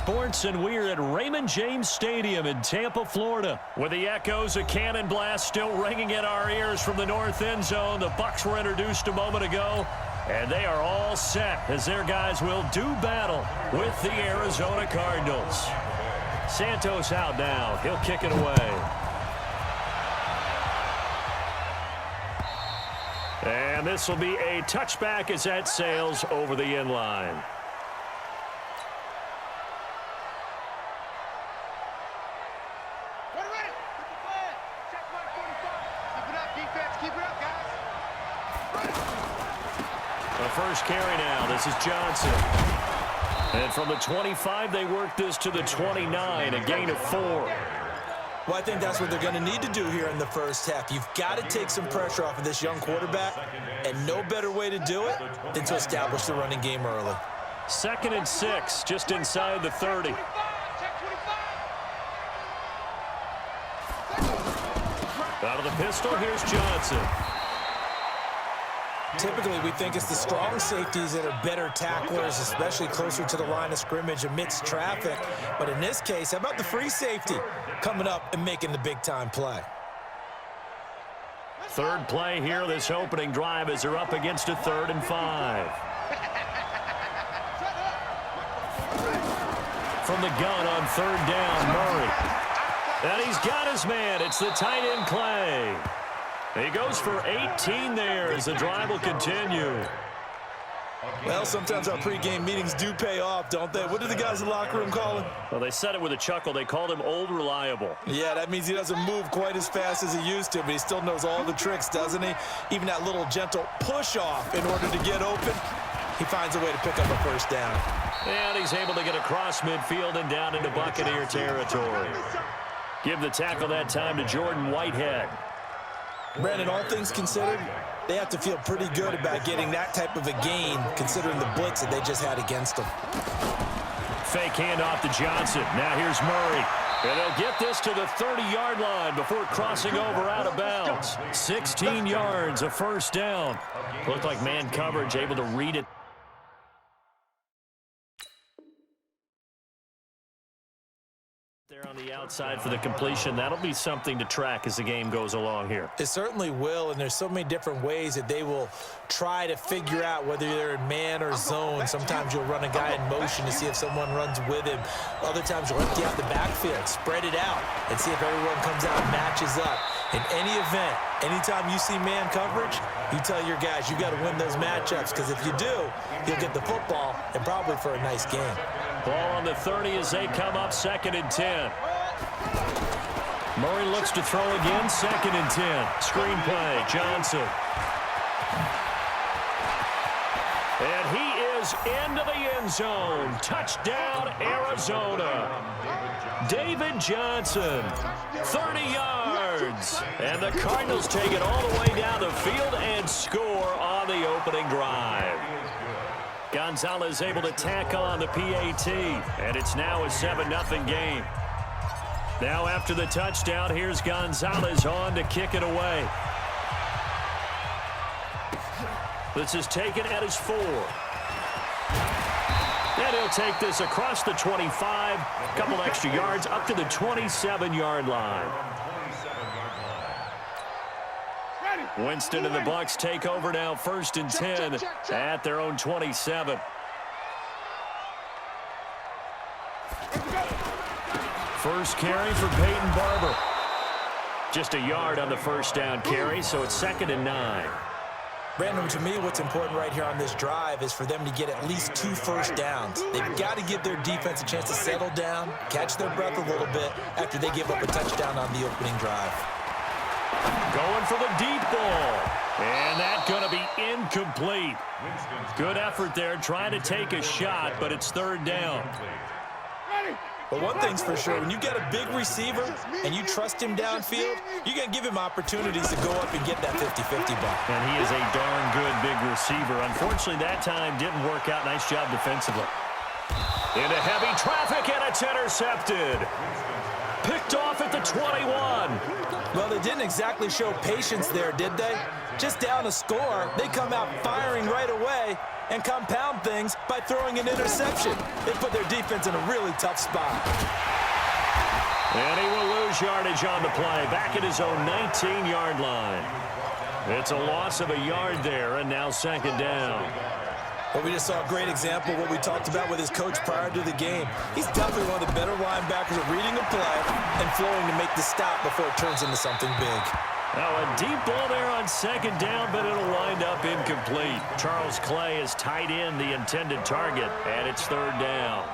Sports, and we're at Raymond James Stadium in Tampa, Florida. With the echoes of cannon blast still ringing in our ears from the north end zone, the Bucs were introduced a moment ago, and they are all set as their guys will do battle with the Arizona Cardinals. Santos out now. He'll kick it away. And this will be a touchback as that sails over the end line. First carry now. This is Johnson. And from the 25, they work this to the 29, a gain of 4. Well, I think that's what they're going to need to do here in the first half. You've got to take some pressure off of this young quarterback, and no better way to do it than to establish the running game early. 2nd and 6, just inside the 30. Out of the pistol, here's Johnson. Typically, we think it's the strong safeties that are better tacklers, especially closer to the line of scrimmage amidst traffic. But in this case, how about the free safety coming up and making the big-time play? Third play here, this opening drive, as they're up against a 3rd and 5. From the gun on 3rd down, Murray. And he's got his man. It's the tight end, Clay. He goes for 18 there as the drive will continue. Well, sometimes our pregame meetings do pay off, don't they? What do the guys in the locker room call him? Well, they said it with a chuckle. They called him Old Reliable. Yeah, that means he doesn't move quite as fast as he used to, but he still knows all the tricks, doesn't he? Even that little gentle push-off in order to get open, he finds a way to pick up a first down. And he's able to get across midfield and down into Buccaneer territory. Give the tackle that time to Jordan Whitehead. Brandon, all things considered, they have to feel pretty good about getting that type of a gain, considering the blitz that they just had against them. Fake handoff to Johnson. Now here's Murray. And they'll get this to the 30-yard line before crossing over out of bounds. 16 yards, a first down. Looked like man coverage, able to read it. There on the outside for the completion. That'll be something to track as the game goes along here. It certainly will, and there's so many different ways that they will try to figure out whether they're in man or zone. Sometimes you'll run a guy in motion to see if someone runs with him. Other times you'll empty out the backfield, spread it out, and see if everyone comes out and matches up. In any event, anytime you see man coverage, you tell your guys you got to win those matchups, because if you do, you'll get the football and probably for a nice game. Ball on the 30 as they come up, 2nd and 10. Murray looks to throw again, 2nd and 10. Screen play, Johnson. And he is into the end zone. Touchdown, Arizona. David Johnson, 30 yards. And the Cardinals take it all the way down the field and score on the opening drive. Gonzalez able to tack on the PAT, and it's now a 7-0 game. Now after the touchdown, here's Gonzalez on to kick it away. This is taken at his 4. And he'll take this across the 25, a couple extra yards, up to the 27-yard line. Winston and the Bucs take over now, 1st and 10 at their own 27. First carry for Peyton Barber. Just a yard on the first down carry, so it's 2nd and 9. Brandon, to me, what's important right here on this drive is for them to get at least 2 first downs. They've got to give their defense a chance to settle down, catch their breath a little bit after they give up a touchdown on the opening drive. Going for the deep ball. And that's going to be incomplete. Good effort there, trying to take a shot, but it's 3rd down. But one thing's for sure, when you get a big receiver and you trust him downfield, you're going to give him opportunities to go up and get that 50-50 ball. And he is a darn good big receiver. Unfortunately, that time didn't work out. Nice job defensively. Into heavy traffic, and it's intercepted. Picked off at the 21. Well, they didn't exactly show patience there, did they? Just down a score, they come out firing right away and compound things by throwing an interception. They put their defense in a really tough spot. And he will lose yardage on the play, back at his own 19-yard line. It's a loss of a yard there, and now second down. Well, we just saw a great example of what we talked about with his coach prior to the game. He's definitely one of the better linebackers at reading a play and flowing to make the stop before it turns into something big. Now a deep ball there on second down, but it'll wind up incomplete. Charles Clay has tied in the intended target, and it's third down.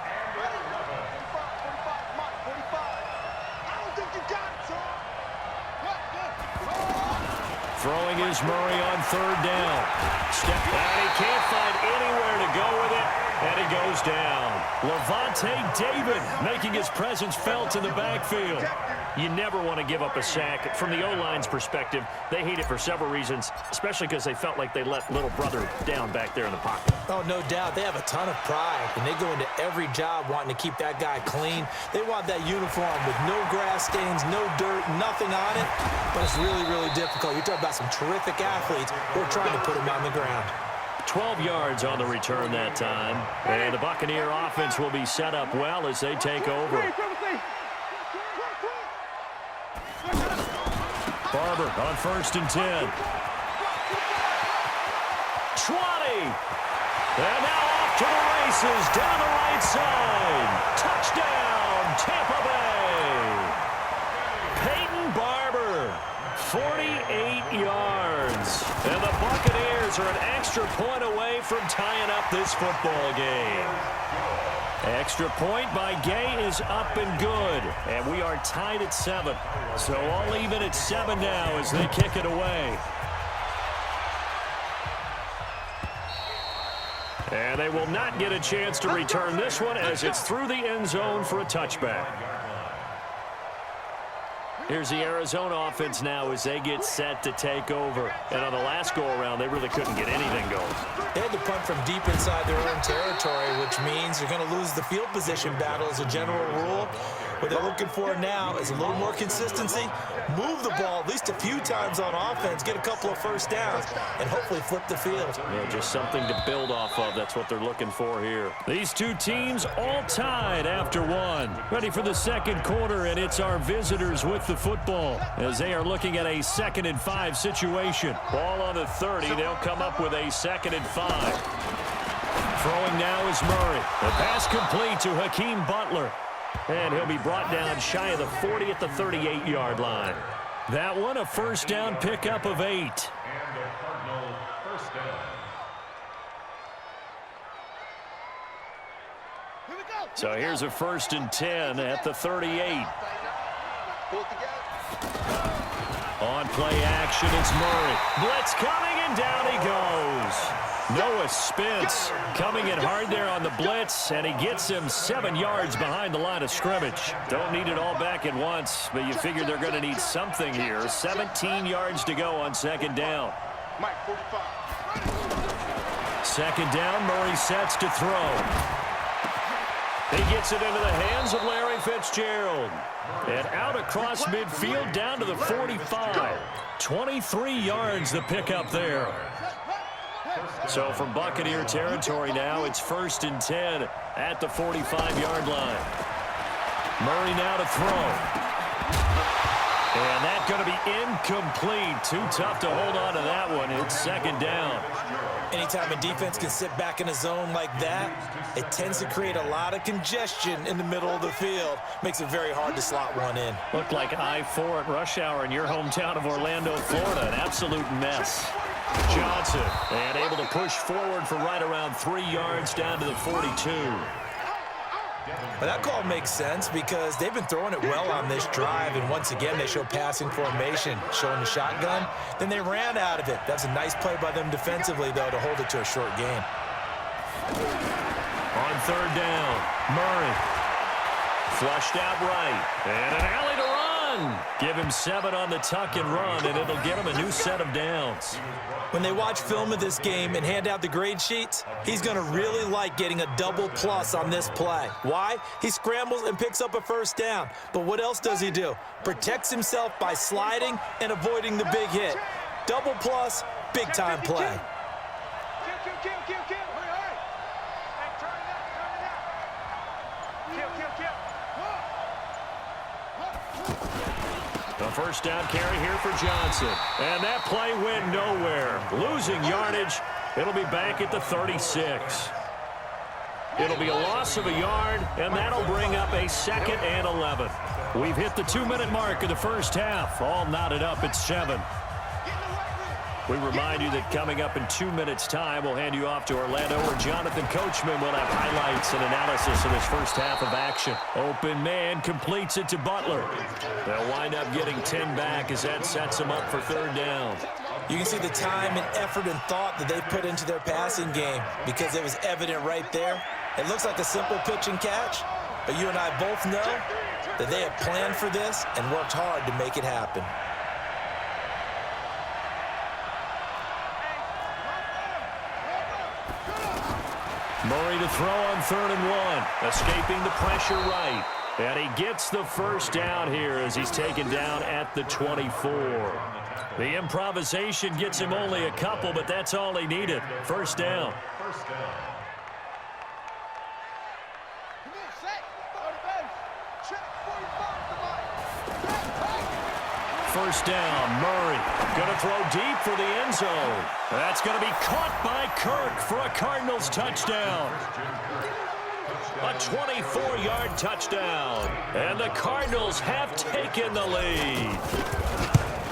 Throwing is Murray on third down. Step back. He can't find anywhere to go with it, and it goes down. Levante David making his presence felt in the backfield. You never want to give up a sack. From the O-line's perspective, they hate it for several reasons, especially because they felt like they let little brother down back there in the pocket. Oh, no doubt. They have a ton of pride, and they go into every job wanting to keep that guy clean. They want that uniform with no grass stains, no dirt, nothing on it, but it's really, really difficult. You're talking about some terrific athletes who are trying to put him on the ground. 12 yards on the return that time, and the Buccaneer offense will be set up well as they take over. Barber on first and 10. 20. And now off to the races down the right side. Touchdown, Tampa Bay. Peyton Barber, 48 yards. And the Buccaneers are an extra point away from tying up this football game. Extra point by Gay is up and good, and we are tied at 7. So all even at 7 now as they kick it away. And they will not get a chance to return this one as it's through the end zone for a touchback. Here's the Arizona offense now as they get set to take over. And on the last go-around, they really couldn't get anything going. They had to punt from deep inside their own territory, which means they're going to lose the field position battle as a general rule. What they're looking for now is a little more consistency, move the ball at least a few times on offense, get a couple of first downs, and hopefully flip the field. Yeah, just something to build off of. That's what they're looking for here. These two teams all tied after one. Ready for the second quarter, and it's our visitors with the football as they are looking at a 2nd and 5 situation. Ball on the 30. They'll come up with a 2nd and 5. Throwing now is Murray. The pass complete to Hakeem Butler. And he'll be brought down shy of the 40 at the 38-yard line. That one a first down pickup of 8. So here's a 1st and 10 at the 38. On play action, it's Murray. Blitz coming, and down he goes. Noah Spence coming in hard there on the blitz, and he gets him 7 yards behind the line of scrimmage. Don't need it all back at once, but you figure they're going to need something here. 17 yards to go on 2nd down. 2nd down, Murray sets to throw. He gets it into the hands of Larry Fitzgerald. And out across midfield down to the 45. 23 yards the pickup there. So from Buccaneer territory now, it's 1st and 10 at the 45-yard line. Murray now to throw. And that's going to be incomplete. Too tough to hold on to that one. It's 2nd down. Anytime a defense can sit back in a zone like that, it tends to create a lot of congestion in the middle of the field. Makes it very hard to slot one in. Looked like I-4 at rush hour in your hometown of Orlando, Florida. An absolute mess. Johnson, and able to push forward for right around 3 yards down to the 42. But that call makes sense because they've been throwing it well on this drive, and once again they show passing formation, showing the shotgun. Then they ran out of it. That's a nice play by them defensively, though, to hold it to a short gain. On 3rd down, Murray. Flushed out right. And an alley to run. one. Give him 7 on the tuck and run, and it'll get him a new set of downs. When they watch film of this game and hand out the grade sheets, he's going to really like getting a double plus on this play. Why? He scrambles and picks up a first down. But what else does he do? Protects himself by sliding and avoiding the big hit. Double plus, big-time play. A first down carry here for Johnson. And that play went nowhere. Losing yardage. It'll be back at the 36. It'll be a loss of a yard, and that'll bring up a 2nd and 11. We've hit the 2-minute mark of the first half. All knotted up at 7. We remind you that coming up in 2 minutes' time, we'll hand you off to Orlando, where Jonathan Coachman will have highlights and analysis of this first half of action. Open man completes it to Butler. They'll wind up getting 10 back as that sets them up for 3rd down. You can see the time and effort and thought that they put into their passing game because it was evident right there. It looks like a simple pitch and catch, but you and I both know that they have planned for this and worked hard to make it happen. Murray to throw on 3rd and 1. Escaping the pressure right. And he gets the first down here as he's taken down at the 24. The improvisation gets him only a couple, but that's all he needed. First down. First down, Murray. Going to throw deep for the end zone. That's going to be caught by Kirk for a Cardinals touchdown. A 24-yard touchdown. And the Cardinals have taken the lead.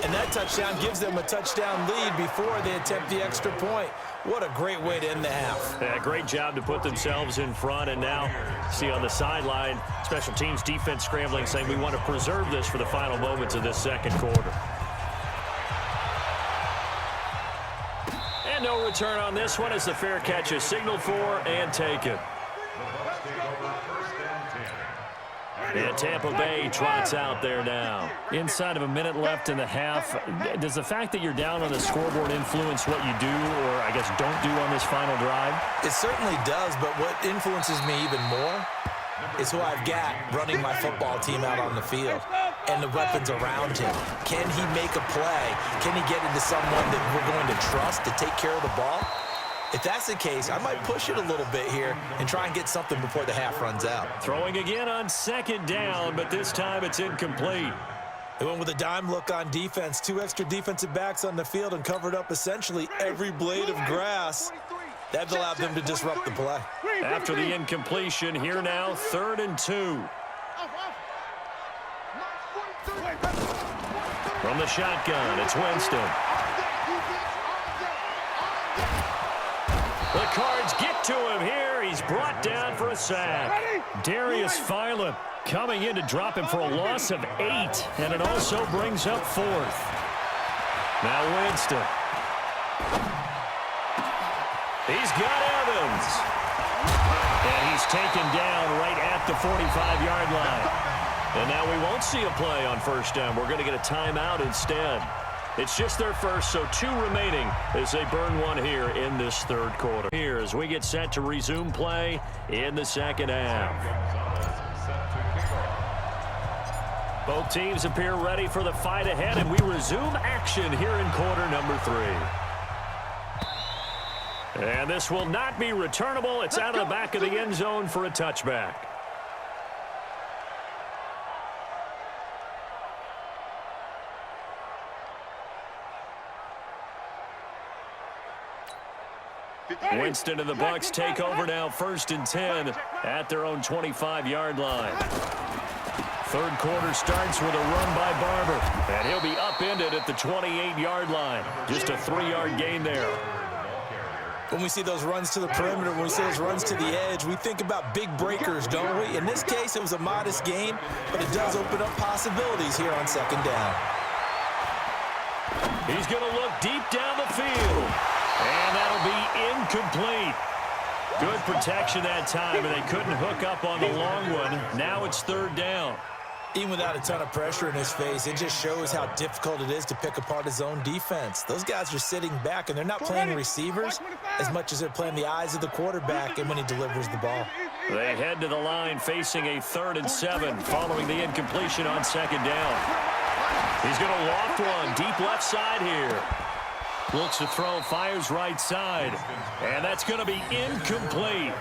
And that touchdown gives them a touchdown lead before they attempt the extra point. What a great way to end the half. Yeah, great job to put themselves in front. And now, see on the sideline, special teams defense scrambling, saying we want to preserve this for the final moments of this second quarter. And no return on this one as the fair catch is signaled for and taken. And Tampa Bay trots out there now. Inside of a minute left in the half, does the fact that you're down on the scoreboard influence what you do or, I guess, don't do on this final drive? It certainly does, but what influences me even more is who I've got running my football team out on the field and the weapons around him. Can he make a play? Can he get into someone that we're going to trust to take care of the ball? If that's the case, I might push it a little bit here and try and get something before the half runs out. Throwing again on 2nd down, but this time it's incomplete. They went with a dime look on defense. 2 extra defensive backs on the field and covered up essentially every blade of grass. That allowed them to disrupt the play. After the incompletion, here now, 3rd and 2. From the shotgun, it's Winston. The Cards get to him here. He's brought down for a sack. Darius Philon coming in to drop him for a loss of 8, and it also brings up 4th. Now Winston. He's got Evans. And he's taken down right at the 45-yard line. And now we won't see a play on 1st down. We're going to get a timeout instead. It's just their first, so 2 remaining as they burn one here in this 3rd quarter. Here as we get set to resume play in the 2nd half. Both teams appear ready for the fight ahead, and we resume action here in quarter number 3. And this will not be returnable. It's out of the back of the end zone for a touchback. Winston and the Bucs take over now, 1st and 10 at their own 25-yard line. 3rd quarter starts with a run by Barber, and he'll be upended at the 28-yard line. Just a 3-yard gain there. When we see those runs to the perimeter, when we see those runs to the edge, we think about big breakers, don't we? In this case, it was a modest gain, but it does open up possibilities here on 2nd down. He's going to look deep down the field. And that'll be incomplete. Good protection that time, and they couldn't hook up on the long one. Now it's 3rd down. Even without a ton of pressure in his face, it just shows how difficult it is to pick apart his own defense. Those guys are sitting back, and they're not playing receivers as much as they're playing the eyes of the quarterback and when he delivers the ball. They head to the line facing a 3rd and 7 following the incompletion on 2nd down. He's going to loft one deep left side here. Looks to throw, fires right side, and that's going to be incomplete.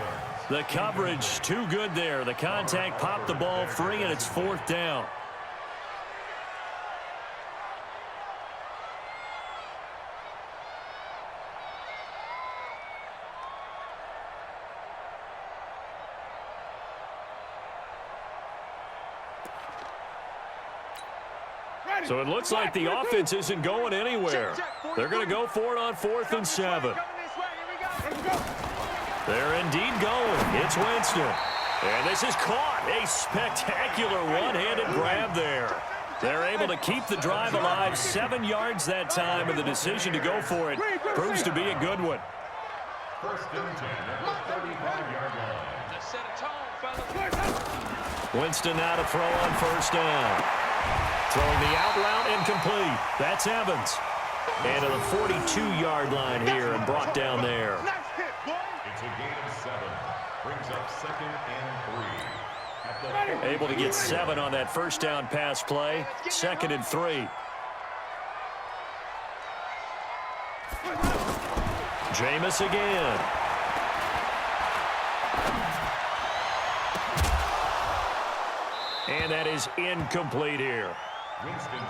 The coverage too good there. The contact popped the ball free, and it's 4th down. So it looks like the offense isn't going anywhere. They're going to go for it on 4th and 7. They're indeed going. It's Winston. And this is caught. A spectacular one-handed grab there. They're able to keep the drive alive. 7 yards that time, and the decision to go for it proves to be a good one. 1st and 10 at the 35-yard line. Just set a tone, fellas. Winston now to throw on 1st down. Throwing the out route incomplete. That's Evans. And to the 42-yard line here and brought down there. It's a gain of 7. Brings up 2nd and 3. Able to get 7 on that 1st down pass play. 2nd and 3. Jameis again. And that is incomplete here.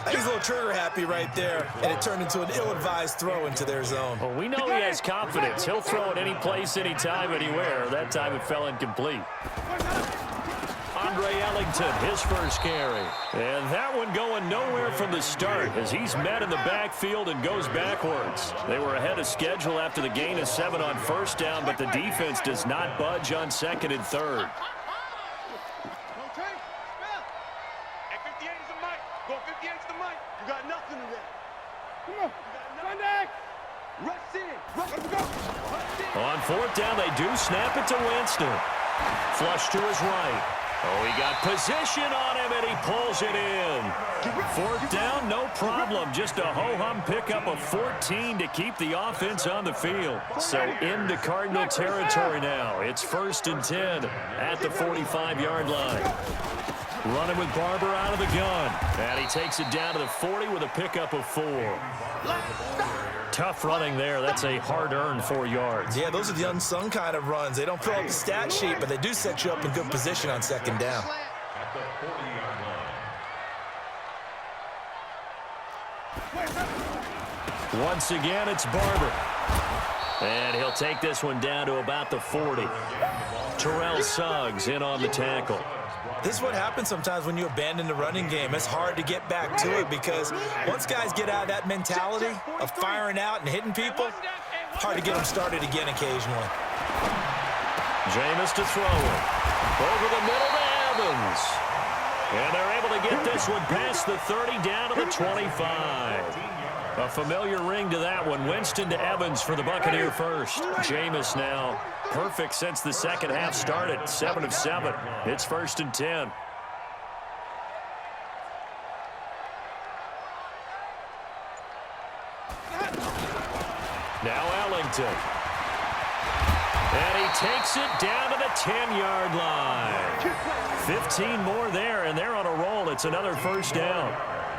He's a little trigger happy right there, and it turned into an ill-advised throw into their zone. Well, we know he has confidence. He'll throw it any place, anytime, anywhere. That time it fell incomplete. Andre Ellington, his first carry. And that one going nowhere from the start as he's met in the backfield and goes backwards. They were ahead of schedule after the gain of 7 on 1st down, but the defense does not budge on 2nd and 3rd. On 4th down, they do snap it to Winston. Flush to his right. Oh, he got position on him, and he pulls it in. 4th down, no problem. Just a ho-hum pickup of 14 to keep the offense on the field. So into Cardinal territory now. It's 1st and 10 at the 45-yard line. Running with Barber out of the gun. And he takes it down to the 40 with a pickup of 4. Tough running there. That's a hard-earned 4 yards. Yeah, those are the unsung kind of runs. They don't fill up the stat sheet, but they do set you up in good position on 2nd down. At the 40-yard line. Once again, it's Barber. And he'll take this one down to about the 40. Terrell Suggs in on the tackle. This is what happens sometimes when you abandon the running game. It's hard to get back to it because once guys get out of that mentality of firing out and hitting people, hard to get them started again occasionally. Jameis to throw it. Over the middle to Evans. And they're able to get this one past the 30 down to the 25. A familiar ring to that one. Winston to Evans for the Buccaneer first. Jameis now perfect since the second half started. 7 of 7. It's 1st and 10. Now Ellington. And he takes it down to the 10-yard line. 15 more there, and they're on a roll. It's another 1st down.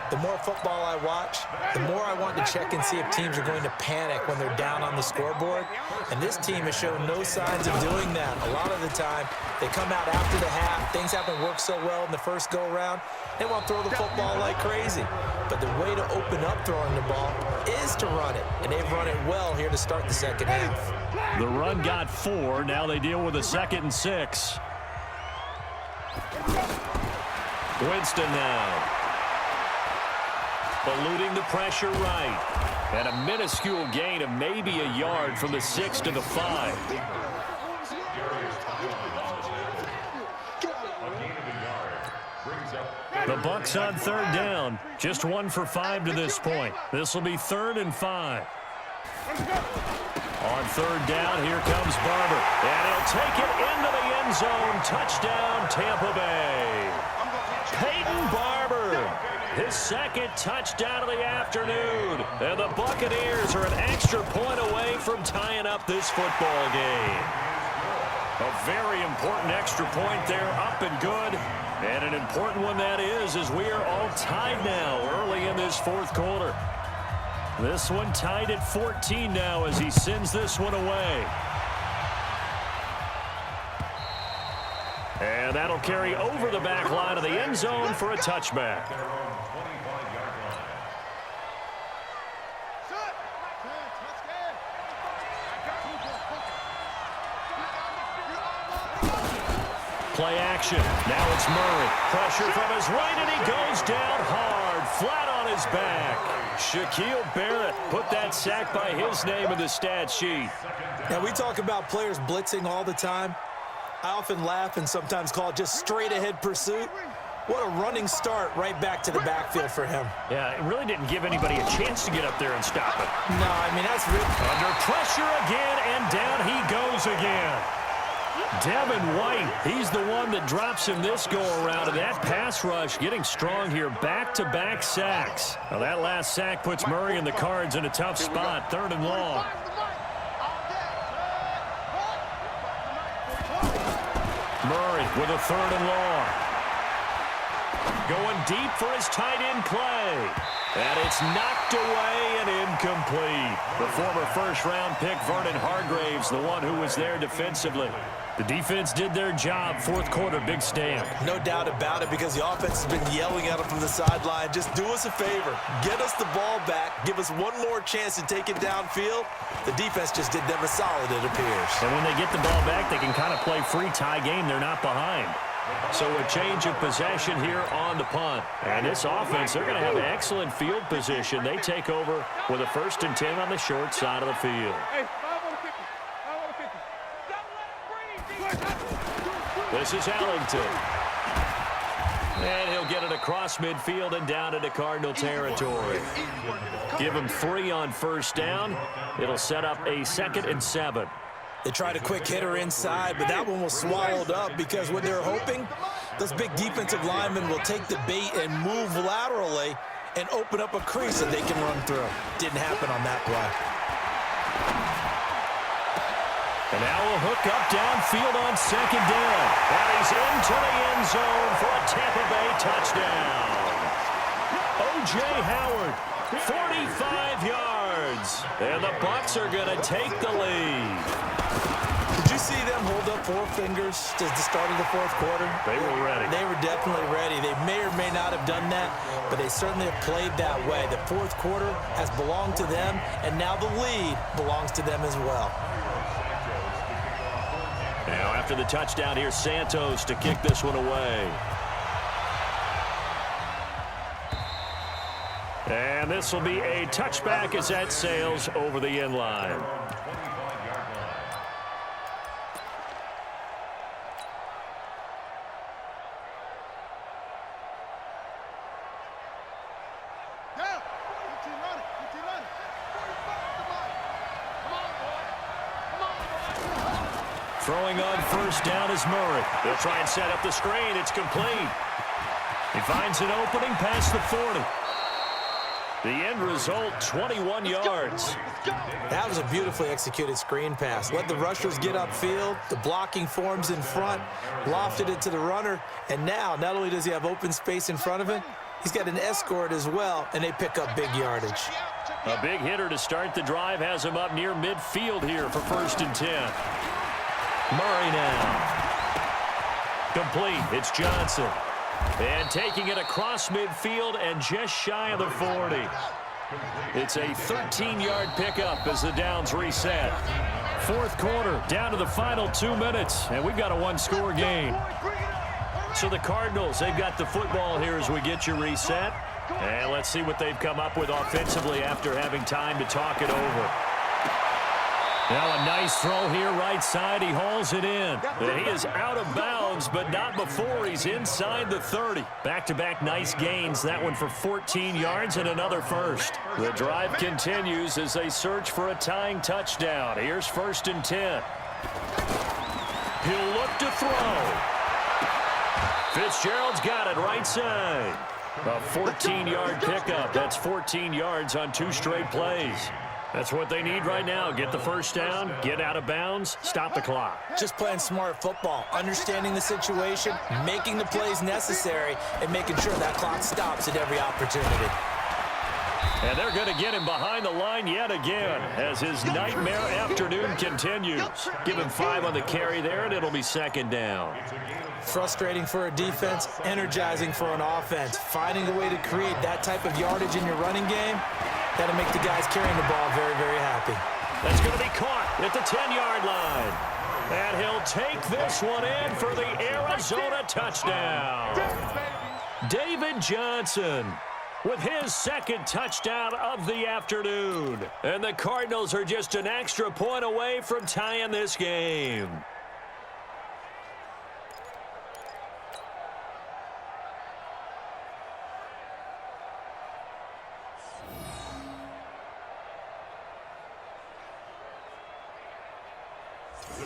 The more football I watch, the more I want to check and see if teams are going to panic when they're down on the scoreboard. And this team has shown no signs of doing that. A lot of the time, they come out after the half. Things haven't worked so well in the first go-around. They want to throw the football like crazy. But the way to open up throwing the ball is to run it. And they've run it well here to start the second half. The run got 4. Now they deal with a 2nd and 6. Winston now. Eluding the pressure right. And a minuscule gain of maybe a yard from the 6 to the 5. The Bucs on 3rd down. Just 1 for 5 to this point. This will be 3rd and 5. On 3rd down, here comes Barber. And he'll take it into the end zone. Touchdown, Tampa Bay. Peyton Barber his second touchdown of the afternoon. And the Buccaneers are an extra point away from tying up this football game. A very important extra point there, up and good. And an important one that is, as we are all tied now early in this fourth quarter. This one tied at 14 now as he sends this one away. And that'll carry over the back line of the end zone for a touchback. Play action. Now it's Murray. Pressure from his right, and he goes down hard, flat on his back. Shaquille Barrett put that sack by his name in the stat sheet. Now, we talk about players blitzing all the time. I often laugh and sometimes call it just straight-ahead pursuit. What a running start right back to the backfield for him. Yeah, it really didn't give anybody a chance to get up there and stop it. No, I mean, that's really... Under pressure again, and down he goes again. Devin White, he's the one that drops him this go-around, and that pass rush getting strong here, back-to-back sacks. Now, that last sack puts Murray and the Cards in a tough spot, 3rd and long. Murray with a 3rd and long. Going deep for his tight end play. And it's knocked away and incomplete. The former first-round pick, Vernon Hargreaves, the one who was there defensively. The defense did their job. Fourth quarter, big stand. No doubt about it, because the offense has been yelling at him from the sideline. Just do us a favor. Get us the ball back. Give us one more chance to take it downfield. The defense just did them a solid, it appears. And when they get the ball back, they can kind of play free tie game. They're not behind. So a change of possession here on the punt. And this offense, they're going to have excellent field position. They take over with a 1st and 10 on the short side of the field. This is Ellington. And he'll get it across midfield and down into Cardinal territory. Give him 3 on 1st down. It'll set up a 2nd and 7. They tried a quick hitter inside, but that one was swallowed up because what they're hoping, those big defensive linemen will take the bait and move laterally and open up a crease that they can run through. Didn't happen on that play. And now we'll hook up downfield on 2nd down. And he's into the end zone for a Tampa Bay touchdown. O.J. Howard, 45 yards. And the Bucs are going to take the lead. Did you see them hold up 4 fingers to the start of the fourth quarter? They were ready. They were definitely ready. They may or may not have done that, but they certainly have played that way. The fourth quarter has belonged to them, and now the lead belongs to them as well. Now after the touchdown, here's Santos to kick this one away. And this will be a touchback as that sails over the end line. Throwing on 1st down is Murray. They'll try and set up the screen. It's complete. He finds an opening past the 40. The end result, 21 yards. That was a beautifully executed screen pass. Let the rushers get upfield. The blocking forms in front. Lofted it to the runner. And now, not only does he have open space in front of him, he's got an escort as well, and they pick up big yardage. A big hitter to start the drive has him up near midfield here for 1st and 10. Murray now. Complete. It's Johnson. And taking it across midfield and just shy of the 40. It's a 13-yard pickup as the downs reset. Fourth quarter, down to the final 2 minutes, and we've got a one-score game. So the Cardinals, they've got the football here as we get you reset. And let's see what they've come up with offensively after having time to talk it over. Now a nice throw here right side. He hauls it in. He is out of bounds, but not before he's inside the 30. Back-to-back nice gains. That one for 14 yards and another first. The drive continues as they search for a tying touchdown. Here's 1st and 10. He'll look to throw. Fitzgerald's got it right side. A 14-yard pickup. That's 14 yards on 2 straight plays. That's what they need right now. Get the first down, get out of bounds, stop the clock. Just playing smart football, understanding the situation, making the plays necessary, and making sure that clock stops at every opportunity. And they're going to get him behind the line yet again as his nightmare afternoon continues. Give him 5 on the carry there, and it'll be second down. Frustrating for a defense, energizing for an offense. Finding a way to create that type of yardage in your running game, that'll make the guys carrying the ball very, very happy. That's going to be caught at the 10-yard line. And he'll take this one in for the Arizona touchdown. David Johnson with his second touchdown of the afternoon. And the Cardinals are just an extra point away from tying this game.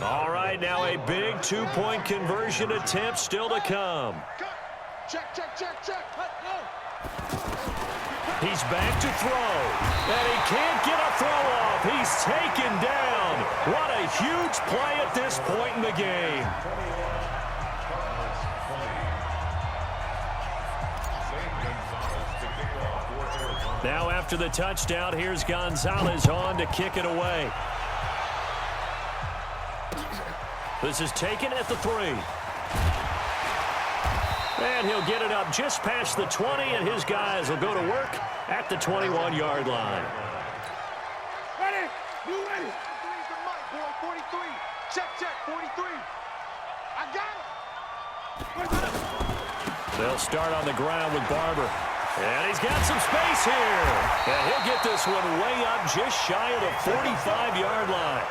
All right, now a big 2-point conversion attempt still to come. Check, check, check, check. He's back to throw, and he can't get a throw off. He's taken down. What a huge play at this point in the game. Now after the touchdown, here's Gonzalez on to kick it away. This is taken at the 3. And he'll get it up just past the 20, and his guys will go to work at the 21-yard line. Ready? You ready? 43's the mic, boy. 43. Check, check. 43. I got it. They'll start on the ground with Barber. And he's got some space here. And he'll get this one way up just shy of the 45-yard line.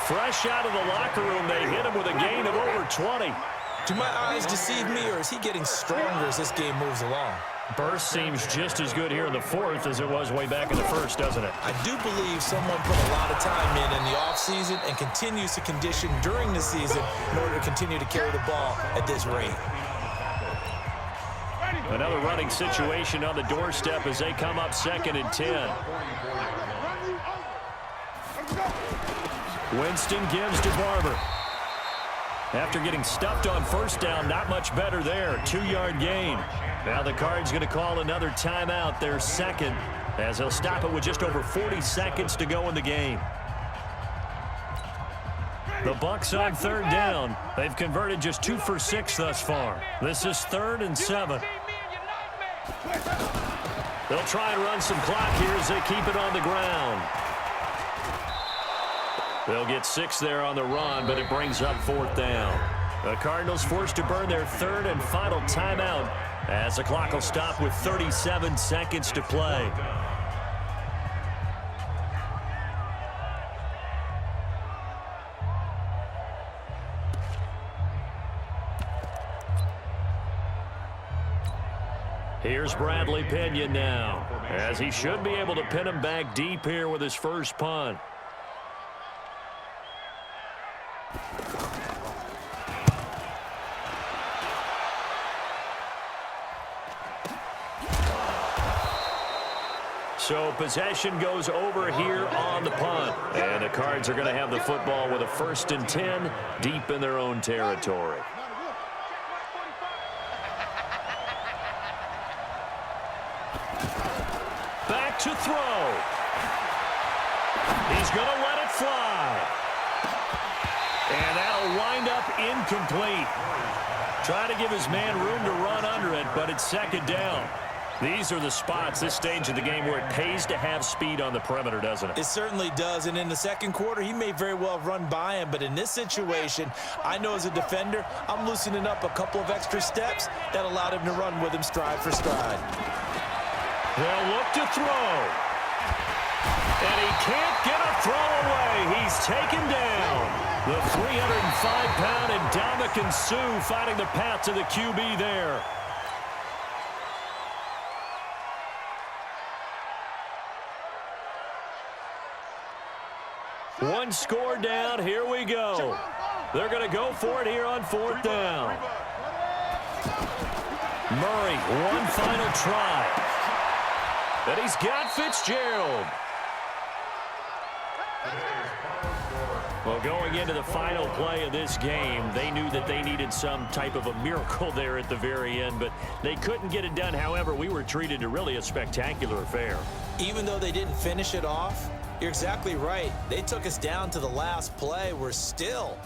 Fresh out of the locker room, they hit him with a gain of over 20. Do my eyes deceive me, or is he getting stronger as this game moves along? Burst seems just as good here in the 4th as it was way back in the 1st, doesn't it? I do believe someone put a lot of time in the offseason and continues to condition during the season in order to continue to carry the ball at this rate. Another running situation on the doorstep as they come up 2nd and 10. Winston gives to Barber. After getting stuffed on first down, not much better there. 2-yard gain. Now the Cards going to call another timeout, their second, as they'll stop it with just over 40 seconds to go in the game. The Bucs on 3rd down. They've converted just 2 for 6 thus far. This is 3rd and 7. They'll try and run some clock here as they keep it on the ground. They'll get 6 there on the run, but it brings up 4th down. The Cardinals forced to burn their 3rd and final timeout as the clock will stop with 37 seconds to play. Here's Bradley Pinion now, as he should be able to pin him back deep here with his first punt. So possession goes over here on the punt. And the Cards are going to have the football with a 1st and 10 deep in their own territory. Back to throw. He's going to let it fly. And that'll wind up incomplete. Trying to give his man room to run under it, but it's 2nd down. These are the spots, this stage of the game, where it pays to have speed on the perimeter, doesn't it? It certainly does, and in the 2nd quarter, he may very well run by him, but in this situation, I know as a defender, I'm loosening up a couple of extra steps that allowed him to run with him stride for stride. They'll look to throw. And he can't get a throw away. He's taken down. The 305-pound Ndamukong Suh finding the path to the QB there. One score down. Here we go. They're going to go for it here on 4th down. Murray, one final try. And he's got Fitzgerald. Well, going into the final play of this game, they knew that they needed some type of a miracle there at the very end, but they couldn't get it done. However, we were treated to really a spectacular affair. Even though they didn't finish it off, you're exactly right. They took us down to the last play. We're still